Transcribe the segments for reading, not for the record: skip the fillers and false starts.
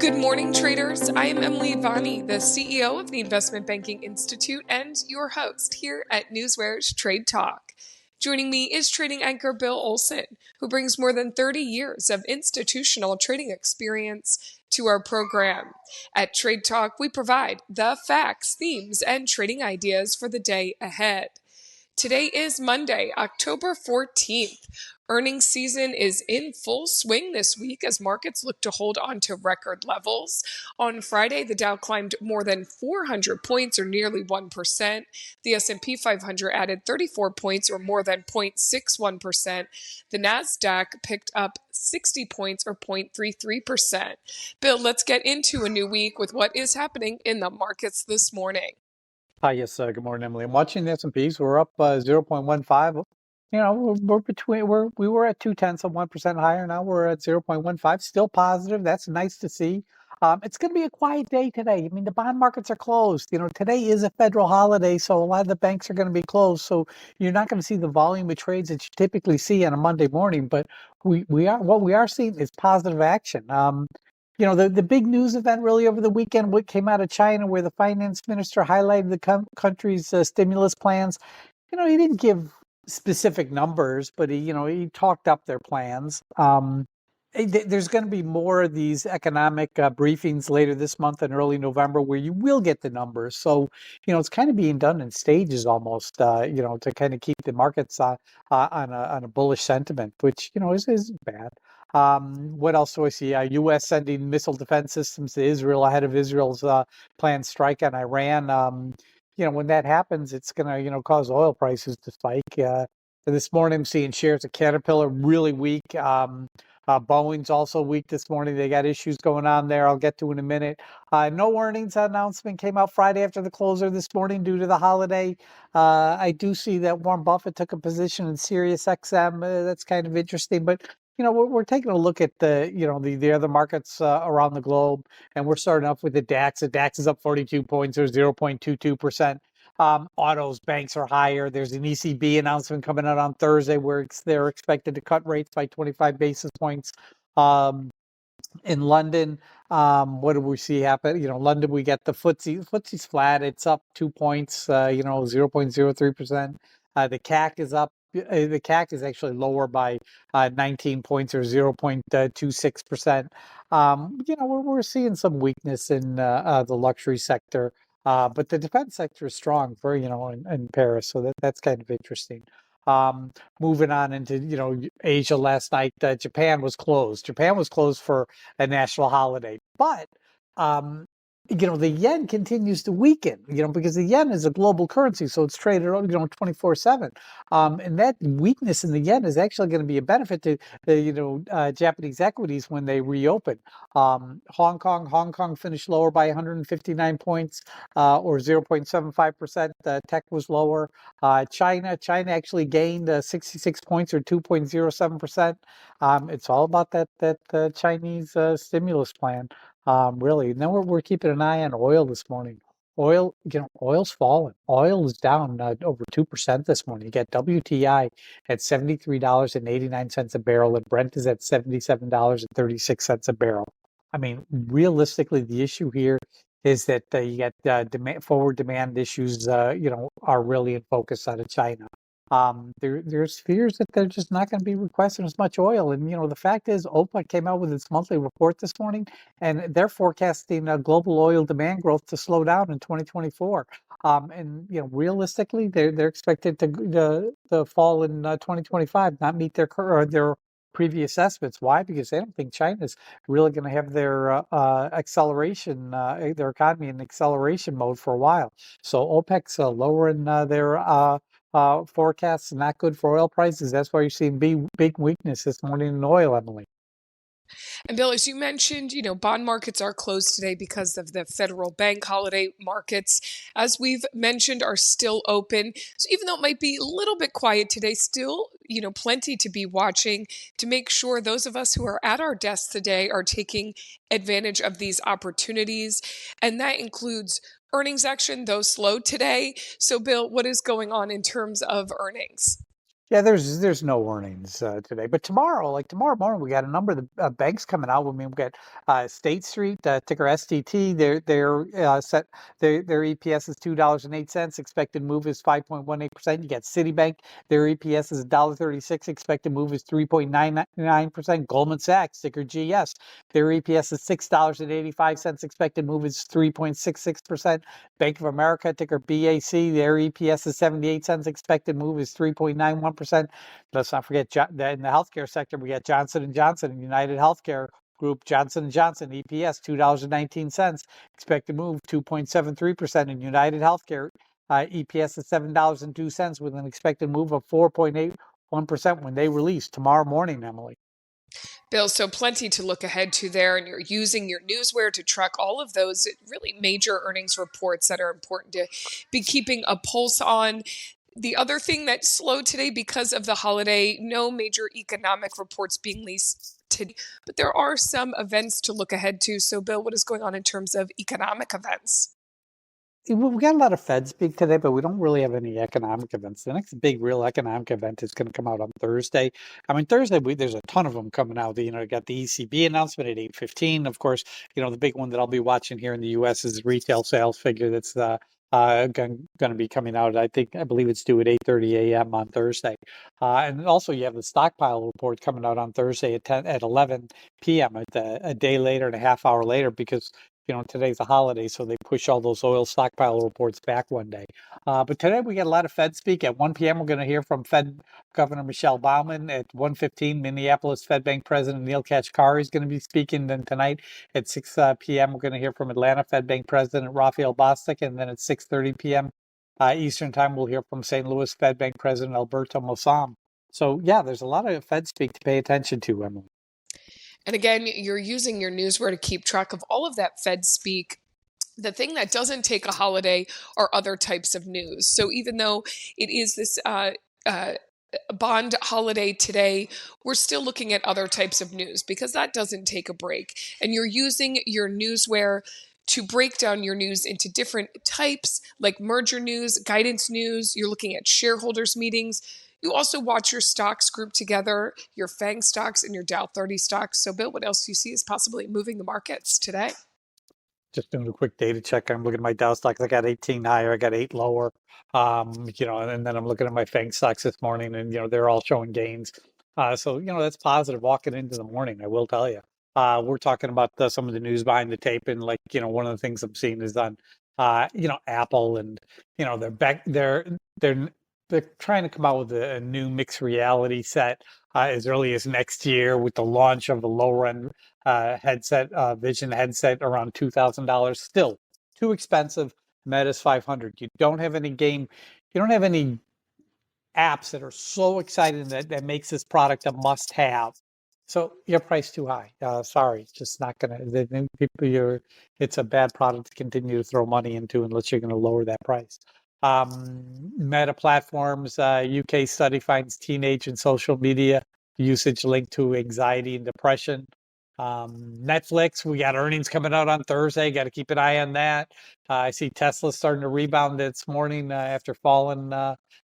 Good morning, traders. I am Emily Vani, the CEO of the Investment Banking Institute and your host here at NewsWare's Trade Talk. Joining me is trading anchor Bill Olson, who brings more than 30 years of institutional trading experience to our program. At Trade Talk, we provide the facts, themes, and trading ideas for the day ahead. Today is Monday, October 14th. Earnings season is in full swing this week as markets look to hold on to record levels. On Friday, the Dow climbed more than 400 points or nearly 1%. The S&P 500 added 34 points or more than 0.61%. The NASDAQ picked up 60 points or 0.33%. Bill, let's get into a new week with what is happening in the markets this morning. Hi, yes, good morning, Emily. I'm watching the S&Ps. We're up 0.15. You know, we were at 0.2% higher. Now we're at 0.15. Still positive. That's nice to see. It's going to be a quiet day today. I mean, the bond markets are closed. You know, today is a federal holiday, so a lot of the banks are going to be closed. So you're not going to see the volume of trades that you typically see on a Monday morning. But what we are seeing is positive action. You know, the big news event really over the weekend, what came out of China, where the finance minister highlighted the country's stimulus plans. You know, he didn't give specific numbers, but he talked up their plans. There's going to be more of these economic briefings later this month and early November where you will get the numbers. So, it's kind of being done in stages almost, to kind of keep the markets on a bullish sentiment, which, is bad. What else do I see? U.S. sending missile defense systems to Israel ahead of Israel's planned strike on Iran. When that happens, it's going to, cause oil prices to spike. This morning, I'm seeing shares of Caterpillar really weak. Boeing's also weak this morning. They got issues going on there. I'll get to in a minute. No earnings announcement came out Friday after the closer this morning due to the holiday. I do see that Warren Buffett took a position in Sirius XM. That's kind of interesting, but we're taking a look at the other markets around the globe, and we're starting off with the DAX. The DAX is up 42 points or 0.22%. Autos, banks are higher. There's an ECB announcement coming out on Thursday where they're expected to cut rates by 25 basis points. In London, what do we see happen? London, we get the FTSE. FTSE's flat. It's up 2 points, 0.03%. The CAC is up. The CAC is actually lower by 19 points or 0.26%. We're seeing some weakness in the luxury sector, but the defense sector is strong for in Paris, so that's kind of interesting. Moving on into Asia last night, Japan was closed. Japan was closed for a national holiday, but the yen continues to weaken, because the yen is a global currency, so it's traded 24/7. And that weakness in the yen is actually going to be a benefit to Japanese equities when they reopen. Hong Kong finished lower by 159 points, or 0.75%. Tech was lower. China actually gained 66 points or 2.07%. It's all about that Chinese stimulus plan. Really. And then we're keeping an eye on oil this morning. Oil's fallen. Oil is down over 2% this morning. You get WTI at $73.89 a barrel, and Brent is at $77.36 a barrel. I mean, realistically, the issue here is that you get forward demand issues, are really in focus out of China. There's fears that they're just not going to be requesting as much oil. And, the fact is OPEC came out with its monthly report this morning, and they're forecasting global oil demand growth to slow down in 2024. And, realistically, they're expected to fall in 2025, not meet their previous estimates. Why? Because they don't think China's really going to have their acceleration, their economy in acceleration mode for a while. So OPEC's lowering their forecasts, not good for oil prices. That's why you're seeing big weakness this morning in oil, Emily. And Bill, as you mentioned, bond markets are closed today because of the federal bank holiday. Markets, as we've mentioned, are still open. So even though it might be a little bit quiet today, still, plenty to be watching to make sure those of us who are at our desks today are taking advantage of these opportunities. And that includes earnings action, though slow today. So Bill, what is going on in terms of earnings? Yeah, there's no earnings today, but tomorrow morning, we got a number of the banks coming out. I mean, we got State Street, ticker STT. They're set. Their EPS is $2.08. Expected move is 5.18%. You got Citibank. Their EPS is $1.36. Expected move is 3.99%. Goldman Sachs, ticker GS. Their EPS is $6.85. Expected move is 3.66%. Bank of America, ticker BAC. Their EPS is 78 cents. Expected move is 3.91%. Let's not forget that in the healthcare sector, we got Johnson & Johnson and United Healthcare Group. Johnson & Johnson EPS $2.19. Expected move 2.73%. In United Healthcare, EPS is $7.02 with an expected move of 4.81% when they release tomorrow morning, Emily. Bill, so plenty to look ahead to there, and you're using your newsware to track all of those really major earnings reports that are important to be keeping a pulse on. The other thing that slowed today because of the holiday, no major economic reports being released today, but there are some events to look ahead to. So, Bill, what is going on in terms of economic events? We got a lot of Fed speak today, but we don't really have any economic events. The next big real economic event is going to come out on Thursday. I mean, Thursday, there's a ton of them coming out. You got the ECB announcement at 8:15. Of course, the big one that I'll be watching here in the U.S. is the retail sales figure that's going to be coming out. I believe it's due at 8:30 a.m. on Thursday. And also you have the stockpile report coming out on Thursday at 11 p.m. A day later and a half hour later because today's a holiday, so they push all those oil stockpile reports back one day. But today we got a lot of Fed speak. At 1 p.m., we're going to hear from Fed Governor Michelle Baumann. At 1:15, Minneapolis Fed Bank President Neil Kashkari is going to be speaking. Then tonight at 6 p.m., we're going to hear from Atlanta Fed Bank President Raphael Bostic. And then at 6:30 p.m. Eastern Time, we'll hear from St. Louis Fed Bank President Alberto Mossam. So, yeah, there's a lot of Fed speak to pay attention to, Emily. And again, you're using your newsware to keep track of all of that Fed speak. The thing that doesn't take a holiday are other types of news. So even though it is this bond holiday today, we're still looking at other types of news because that doesn't take a break. And you're using your newsware to break down your news into different types, like merger news, guidance news. You're looking at shareholders meetings. You also watch your stocks group together, your FANG stocks and your Dow 30 stocks. So, Bill, what else do you see is possibly moving the markets today? Just doing a quick data check. I'm looking at my Dow stocks. I got 18 higher. I got 8 lower. And then I'm looking at my FANG stocks this morning, and they're all showing gains. So that's positive walking into the morning. I will tell you. We're talking about some of the news behind the tape, and one of the things I'm seeing is on, Apple, and they're back. They're trying to come out with a new mixed reality set as early as next year with the launch of the lower end headset, Vision headset around $2,000. Still too expensive. Meta's 500. You don't have any apps that are so exciting that makes this product a must have. So your price too high. Sorry, it's just not gonna. It's a bad product to continue to throw money into unless you're going to lower that price. Meta Platforms, UK study finds teenage and social media usage linked to anxiety and depression. Netflix, we got earnings coming out on Thursday. Got to keep an eye on that. I see Tesla starting to rebound this morning after falling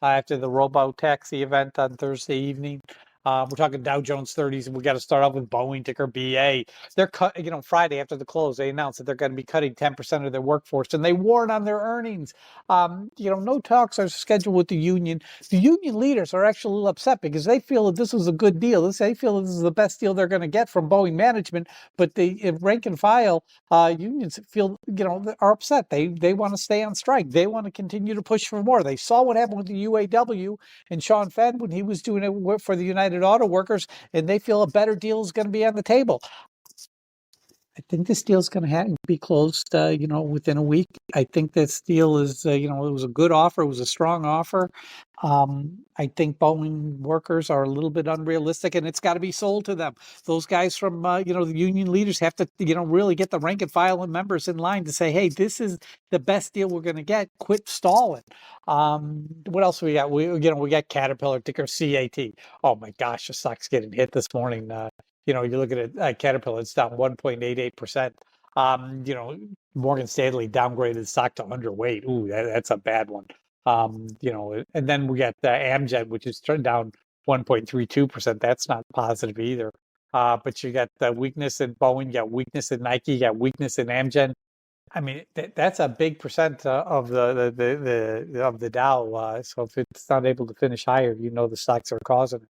after the robo-taxi event on Thursday evening. We're talking Dow Jones 30s, and we got to start off with Boeing, ticker BA. They're cut, Friday after the close, they announced that they're going to be cutting 10% of their workforce, and they warned on their earnings. No talks are scheduled with the union. The union leaders are actually a little upset because they feel that this was a good deal. They feel that this is the best deal they're going to get from Boeing management, but the rank and file unions feel, are upset. They want to stay on strike. They want to continue to push for more. They saw what happened with the UAW and Sean Fenn when he was doing it for the United Auto Workers, and they feel a better deal is going to be on the table. I think this deal is going to be closed, within a week. I think this deal is, it was a good offer. It was a strong offer. I think Boeing workers are a little bit unrealistic, and it's got to be sold to them. Those guys from, the union leaders have to, really get the rank and file and members in line to say, hey, this is the best deal we're going to get. Quit stalling. What else we got? We got Caterpillar, ticker CAT. Oh my gosh, the stock's getting hit this morning. You look at it, Caterpillar, it's down 1.88%. Morgan Stanley downgraded stock to underweight. Ooh, that's a bad one. And then we got Amgen, which is turned down 1.32%. That's not positive either. But you got weakness in Boeing, you got weakness in Nike, you got weakness in Amgen. I mean, that's a big percent of the Dow. So if it's not able to finish higher, the stocks are causing it.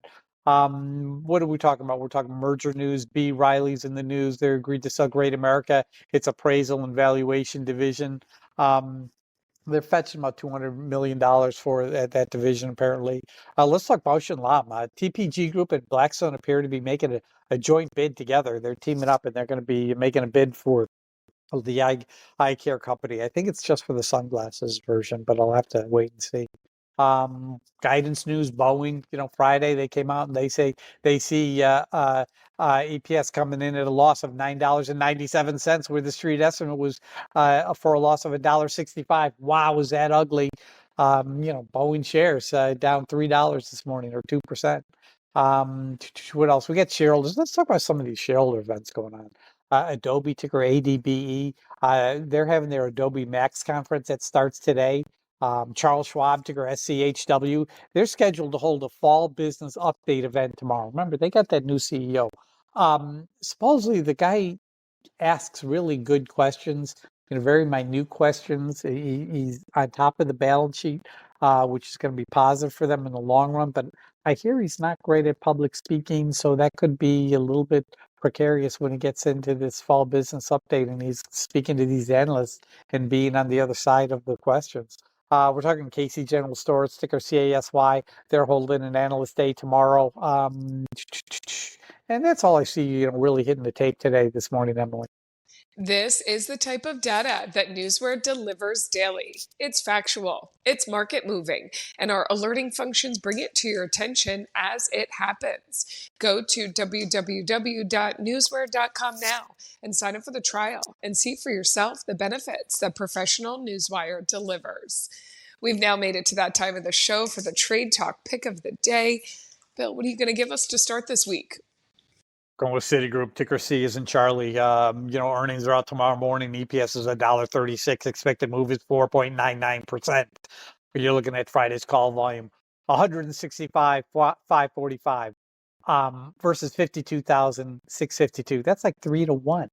What are we talking about? We're talking merger news. B. Riley's in the news. They agreed to sell Great America, its appraisal and valuation division. They're fetching about $200 million for that division, apparently. Let's talk Bausch and Lomb. TPG Group and Blackstone appear to be making a joint bid together. They're teaming up and they're going to be making a bid for the eye care company. I think it's just for the sunglasses version, but I'll have to wait and see. Guidance news, Boeing, Friday they came out and they say they see EPS coming in at a loss of $9.97, where the street estimate was for a loss of $1.65. Wow, was that ugly? Boeing shares down $3 this morning, or 2%. What else? We got shareholders. Let's talk about some of these shareholder events going on. Adobe, ticker ADBE. They're having their Adobe Max conference that starts today. Charles Schwab, ticker SCHW. They're scheduled to hold a fall business update event tomorrow. Remember, they got that new CEO. Supposedly, the guy asks really good questions, very minute questions. He's on top of the balance sheet, which is going to be positive for them in the long run. But I hear he's not great at public speaking, so that could be a little bit precarious when he gets into this fall business update and he's speaking to these analysts and being on the other side of the questions. We're talking Casey General Stores, ticker CASY. They're holding an analyst day tomorrow. And that's all I see, really hitting the tape this morning, Emily. This is the type of data that NewsWare delivers daily. It's factual, it's market moving, and our alerting functions bring it to your attention as it happens. Go to www.newsware.com now and sign up for the trial and see for yourself the benefits that professional Newswire delivers. We've now made it to that time of the show for the Trade Talk pick of the day. Bill, what are you going to give us to start this week? Going with Citigroup, ticker C is in Charlie. Earnings are out tomorrow morning. EPS is $1.36. Expected move is 4.99%. You're looking at Friday's call volume, 165,545 versus 52,652. That's like 3-1.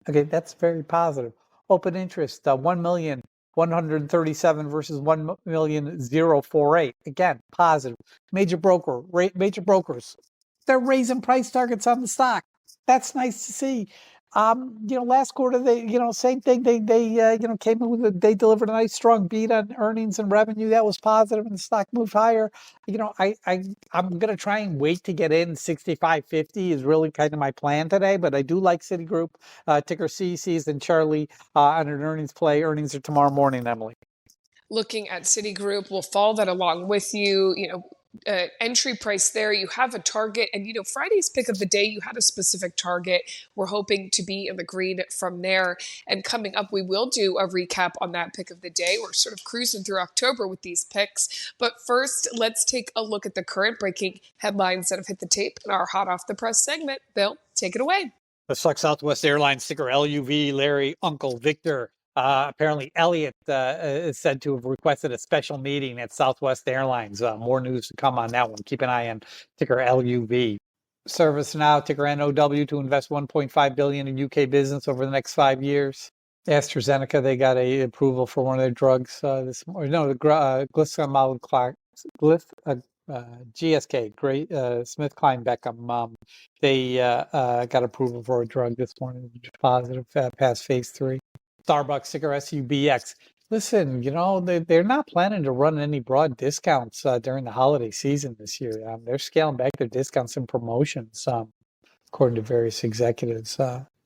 Okay, that's very positive. Open interest, 1,137 versus 1,048. Again, positive. Major brokers, they're raising price targets on the stock. That's nice to see. Last quarter they, same thing. They came in they delivered a nice strong beat on earnings and revenue. That was positive, and the stock moved higher. I'm gonna try and wait to get in. 65.50 is really kind of my plan today, but I do like Citigroup. Ticker CC's and Charlie on an earnings play. Earnings are tomorrow morning, Emily. Looking at Citigroup, we'll follow that along with you. Entry price there, you have a target, and Friday's pick of the day, you had a specific target. We're hoping to be in the green from there, and coming up we will do a recap on that pick of the day. We're sort of cruising through October with these picks, but first let's take a look at the current breaking headlines that have hit the tape in our hot off the press segment. Bill, take it away. Let's talk Southwest Airlines, ticker LUV. Larry, Uncle Victor. Apparently, Elliott is said to have requested a special meeting at Southwest Airlines. More news to come on that one. Keep an eye on ticker LUV. ServiceNow, ticker NOW, to invest $1.5 billion in UK business over the next 5 years. AstraZeneca, they got a approval for one of their drugs this morning. No, the GSK, Great SmithKline Beckham. They got approval for a drug this morning, which is positive, past phase 3. Starbucks, ticker SUBX. Listen, they're not planning to run any broad discounts during the holiday season this year. They're scaling back their discounts and promotions, according to various executives.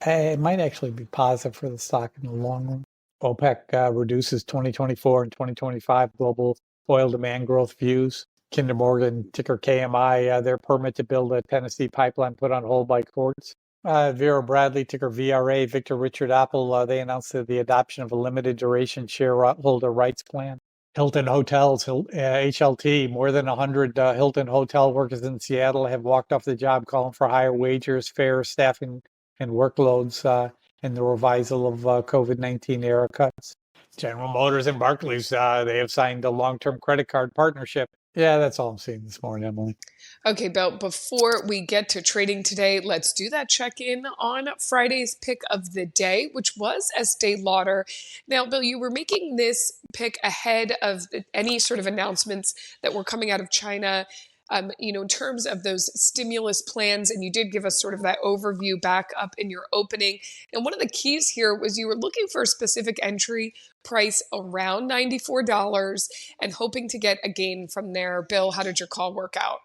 It might actually be positive for the stock in the long run. OPEC reduces 2024 and 2025 global oil demand growth views. Kinder Morgan, ticker KMI, their permit to build a Tennessee pipeline put on hold by courts. Vera Bradley, ticker VRA, Victor Richard Apple, they announced the adoption of a limited duration shareholder rights plan. Hilton Hotels, HLT, more than 100 Hilton hotel workers in Seattle have walked off the job, calling for higher wages, fair staffing, and workloads, and the revisal of COVID-19 era cuts. General Motors and Barclays, they have signed a long-term credit card partnership. Yeah, that's all I'm seeing this morning, Emily. Okay, Bill, before we get to trading today, let's do that check-in on Friday's pick of the day, which was Estee Lauder. Now, Bill, you were making this pick ahead of any sort of announcements that were coming out of China, in terms of those stimulus plans, and you did give us sort of that overview back up in your opening. And one of the keys here was you were looking for a specific entry price around $94 and hoping to get a gain from there. Bill, how did your call work out?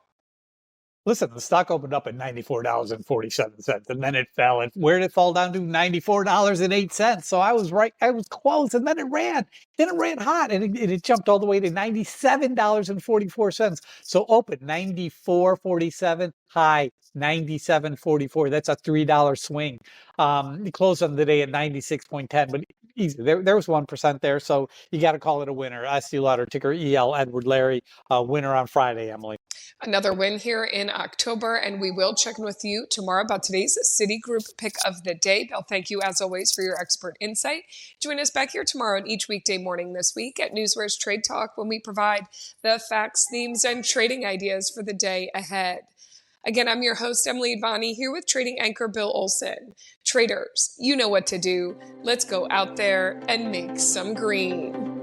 Listen, the stock opened up at $94.47, and then it fell. And where did it fall down to? $94.08. So I was right. I was close, and then it ran. Then it ran hot, and it jumped all the way to $97.44. So open 94.47, high 97.44. That's a $3 swing. It closed on the day at 96.10, but easy. There was 1% there, so you got to call it a winner. Estee Lauder, ticker EL, Edward Larry, winner on Friday, Emily. Another win here in October, and we will check in with you tomorrow about today's Citigroup pick of the day. Bill, thank you as always for your expert insight. Join us back here tomorrow and each weekday morning this week at NewsWare's Trade Talk when we provide the facts, themes, and trading ideas for the day ahead. Again, I'm your host, Emily Advani, here with trading anchor Bill Olson. Traders, you know what to do. Let's go out there and make some green.